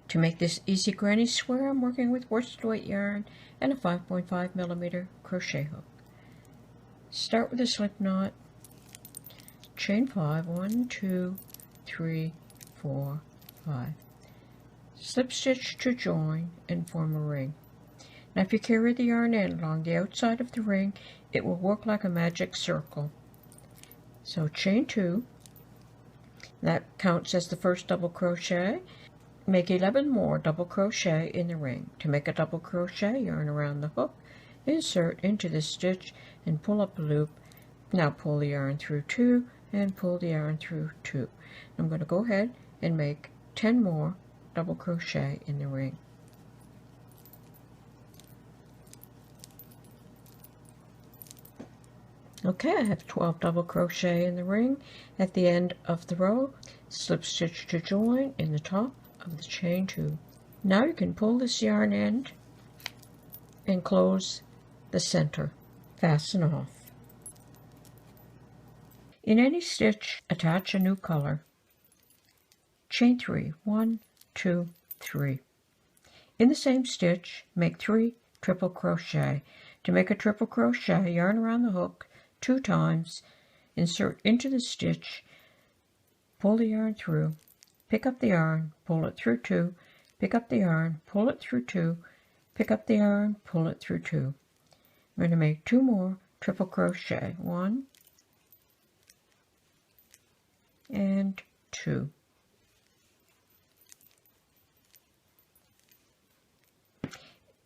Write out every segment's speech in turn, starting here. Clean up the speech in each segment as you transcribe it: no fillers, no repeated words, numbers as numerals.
To make this easy granny square, I'm working with worsted weight yarn and a 5.5mm crochet hook. Start with a slip knot, chain 5, 1, 2, 3, 4, 5. Slip stitch to join and form a ring. Now if you carry the yarn end along the outside of the ring, it will work like a magic circle. So chain 2, that counts as the first double crochet. Make 11 more double crochet in the ring. To make a double crochet, yarn around the hook, insert into the stitch and pull up a loop. Now pull the yarn through 2 and pull the yarn through 2. I'm going to go ahead and make 10 more double crochet in the ring. Okay, I have 12 double crochet in the ring. At the end of the row, slip stitch to join in the top of the chain 2. Now you can pull this yarn end and close the center. Fasten off. In any stitch, attach a new color. Chain 3, 1, 2, 3. In the same stitch, make 3 triple crochet. To make a triple crochet, yarn around the hook 2 times, insert into the stitch, pull the yarn through, pick up the yarn, pull it through 2, pick up the yarn, pull it through 2, pick up the yarn, pull it through 2. I'm going to make 2 more triple crochet, 1 and 2.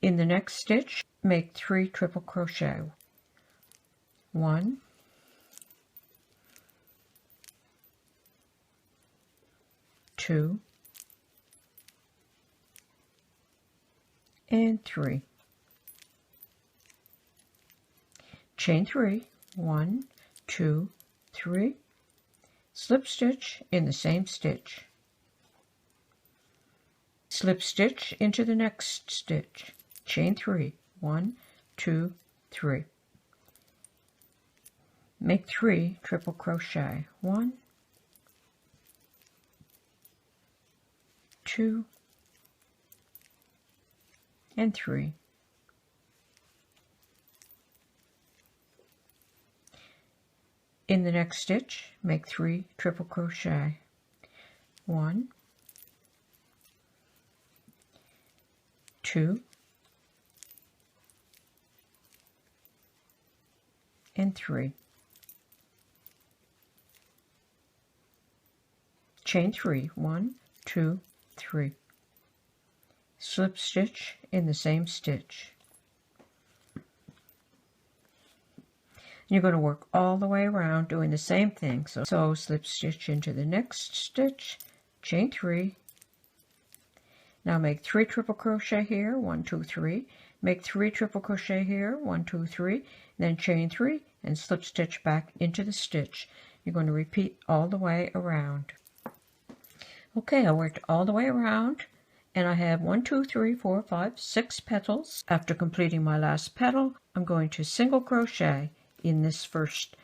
In the next stitch, make 3 triple crochet, 1, 2, and 3. Chain 3, 1, 2, 3, slip stitch in the same stitch. Slip stitch into the next stitch. Chain 3, 1, 2, 3. Make 3 triple crochet, 1, 2, and 3. In the next stitch, make 3 triple crochet, 1, 2, and 3. Chain 3, 1, 2, 3. Slip stitch in the same stitch. You're going to work all the way around doing the same thing. So slip stitch into the next stitch, chain 3. Now make 3 triple crochet here, 1, 2, 3. Make 3 triple crochet here, 1, 2, 3. Then chain 3 and slip stitch back into the stitch. You're going to repeat all the way around. Okay, I worked all the way around and I have 1, 2, 3, 4, 5, 6 petals. After completing my last petal, I'm going to single crochet in this first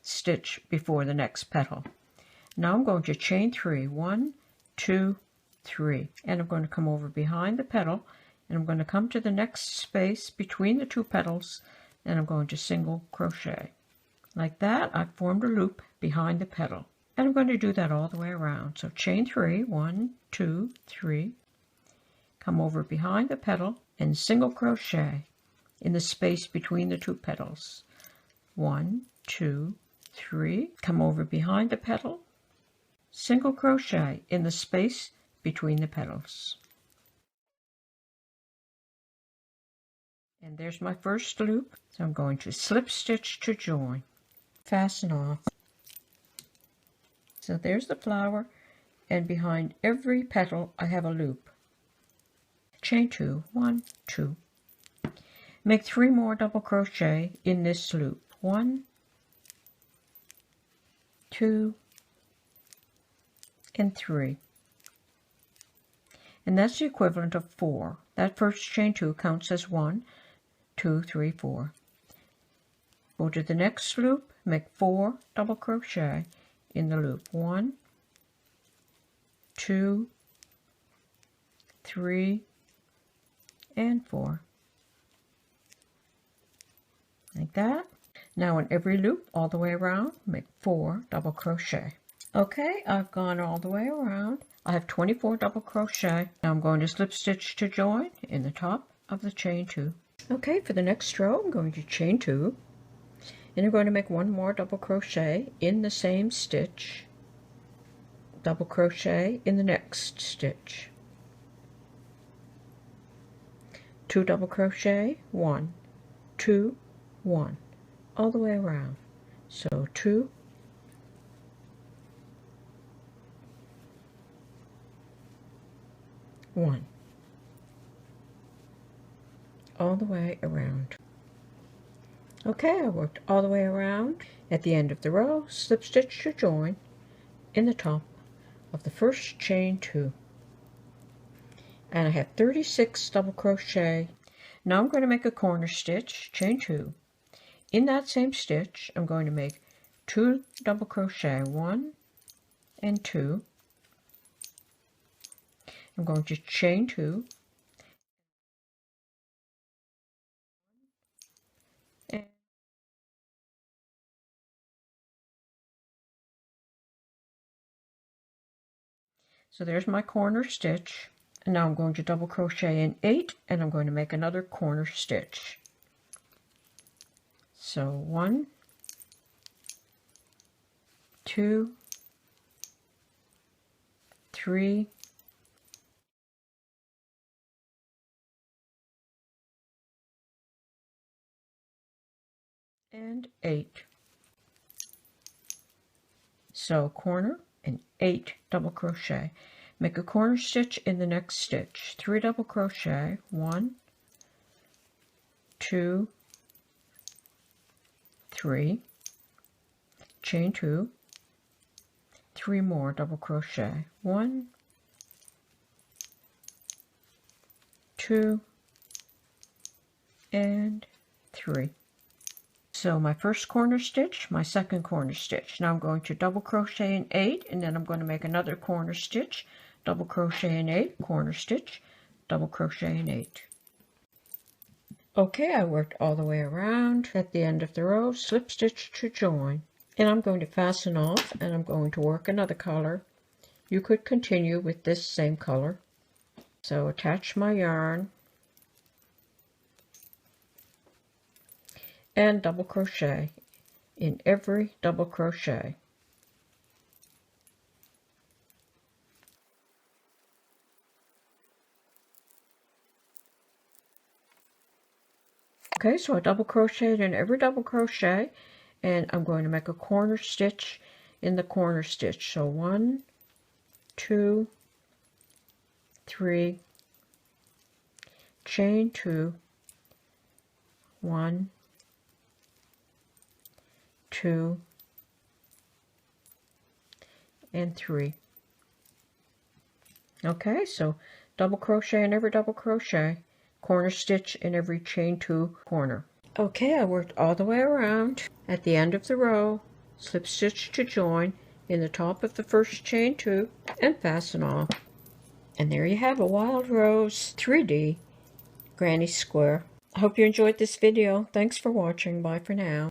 stitch before the next petal. Now I'm going to chain 3, 1, 2, 3, and I'm going to come over behind the petal and I'm going to come to the next space between the 2 petals and I'm going to single crochet. Like that, I've formed a loop behind the petal. And I'm going to do that all the way around. So chain 3, 1, 2, 3, come over behind the petal and single crochet in the space between the 2 petals. 1, 2, 3, come over behind the petal, single crochet in the space between the petals. And there's my first loop. So I'm going to slip stitch to join, fasten off. So there's the flower, and behind every petal I have a loop. Chain 2, 1, 2. Make 3 more double crochet in this loop. 1, 2, and 3. And that's the equivalent of 4. That first chain 2 counts as 1, 2, 3, 4. Go to the next loop, make 4 double crochet in the loop. 1, 2, 3, and 4. Like that. Now in every loop all the way around, make 4 double crochet. Okay, I've gone all the way around. I have 24 double crochet. Now I'm going to slip stitch to join in the top of the chain 2. Okay, for the next row I'm going to chain 2, and I'm going to make 1 more double crochet in the same stitch, double crochet in the next stitch, 2 double crochet, 1, 2, 1, all the way around. So 2, 1, all the way around. Okay, I worked all the way around. At the end of the row, slip stitch to join in the top of the first chain 2. And I have 36 double crochet. Now I'm going to make a corner stitch, chain 2. In that same stitch, I'm going to make 2 double crochet, 1 and 2. I'm going to chain 2. And so there's my corner stitch. And now I'm going to double crochet in 8, and I'm going to make another corner stitch. So 1, 2, 3, and 8. So corner and 8 double crochet. Make a corner stitch in the next stitch. 3 double crochet, 1, 2, 3, chain 2, 3 more double crochet, 1, 2, and 3. So my first corner stitch, my second corner stitch. Now I'm going to double crochet in 8, and then I'm going to make another corner stitch, double crochet in 8, corner stitch, double crochet in 8. Okay, I worked all the way around. At the end of the row, slip stitch to join. And I'm going to fasten off, and I'm going to work another color. You could continue with this same color. So attach my yarn and double crochet in every double crochet. Okay, so I double crocheted in every double crochet, and I'm going to make a corner stitch in the corner stitch. So 1, 2, 3, chain 2, 1, 2, and 3. Okay, so double crochet in every double crochet, corner stitch in every chain 2 corner. Okay, I worked all the way around. At the end of the row, slip stitch to join in the top of the first chain 2 and fasten off. And there you have a Wild Rose 3D Granny Square. I hope you enjoyed this video. Thanks for watching. Bye for now.